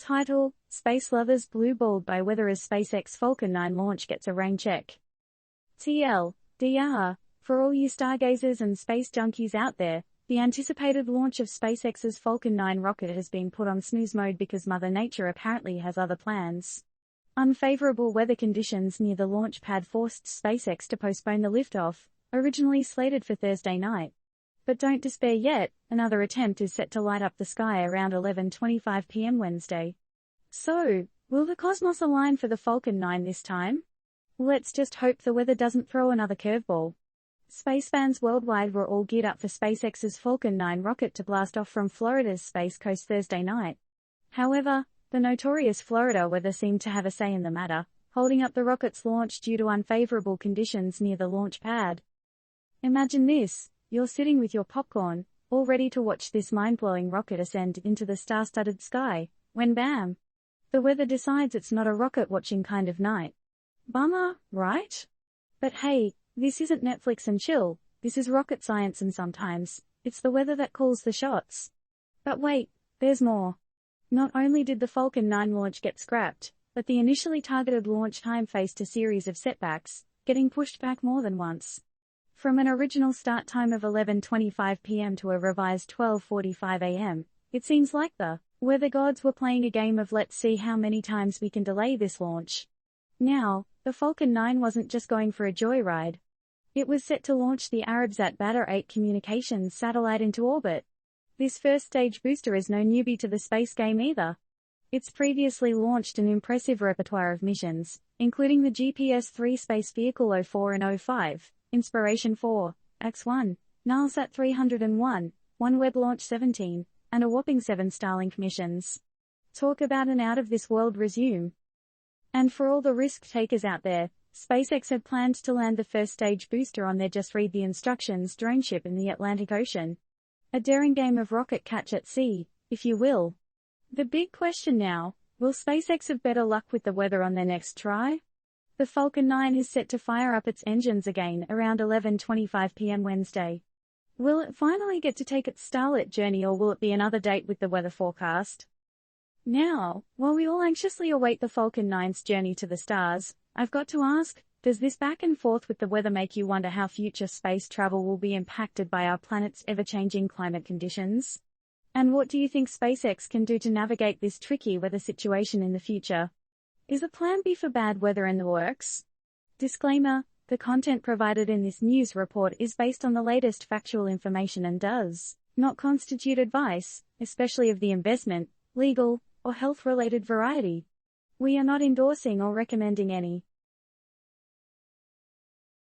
Title: Space lovers blueballed by weather as SpaceX Falcon 9 launch gets a rain check. TLDR, for all you stargazers and space junkies out there, the anticipated launch of SpaceX's Falcon 9 rocket has been put on snooze mode because Mother Nature apparently has other plans. Unfavorable weather conditions near the launch pad forced SpaceX to postpone the liftoff, originally slated for Thursday night. But don't despair yet, another attempt is set to light up the sky around 11:25 p.m. Wednesday. So, will the cosmos align for the Falcon 9 this time? Let's just hope the weather doesn't throw another curveball. Space fans worldwide were all geared up for SpaceX's Falcon 9 rocket to blast off from Florida's Space Coast Thursday night. However, the notorious Florida weather seemed to have a say in the matter, holding up the rocket's launch due to unfavorable conditions near the launch pad. Imagine this: you're sitting with your popcorn, all ready to watch this mind-blowing rocket ascend into the star-studded sky, when bam! The weather decides it's not a rocket-watching kind of night. Bummer, right? But hey, this isn't Netflix and chill, this is rocket science, and sometimes, it's the weather that calls the shots. But wait, there's more. Not only did the Falcon 9 launch get scrapped, but the initially targeted launch time faced a series of setbacks, getting pushed back more than once. From an original start time of 11:25 p.m. to a revised 12:45 a.m., it seems like the weather gods were playing a game of let's see how many times we can delay this launch. Now, the Falcon 9 wasn't just going for a joyride. It was set to launch the Arabsat Badr 8 communications satellite into orbit. This first stage booster is no newbie to the space game either. It's previously launched an impressive repertoire of missions, including the GPS-3 space vehicle 04 and 05, Inspiration 4, X1, Nilesat 301, OneWeb Launch 17, and a whopping 7 Starlink missions. Talk about an out-of-this-world resume. And for all the risk-takers out there, SpaceX had planned to land the first stage booster on their Just Read the Instructions drone ship in the Atlantic Ocean. A daring game of rocket catch at sea, if you will. The big question now: will SpaceX have better luck with the weather on their next try? The Falcon 9 is set to fire up its engines again around 11:25 p.m. Wednesday. Will it finally get to take its starlit journey, or will it be another date with the weather forecast? Now, while we all anxiously await the Falcon 9's journey to the stars, I've got to ask, does this back and forth with the weather make you wonder how future space travel will be impacted by our planet's ever-changing climate conditions? And what do you think SpaceX can do to navigate this tricky weather situation in the future? Is a plan B for bad weather in the works? Disclaimer: the content provided in this news report is based on the latest factual information and does not constitute advice, especially of the investment, legal, or health-related variety. We are not endorsing or recommending any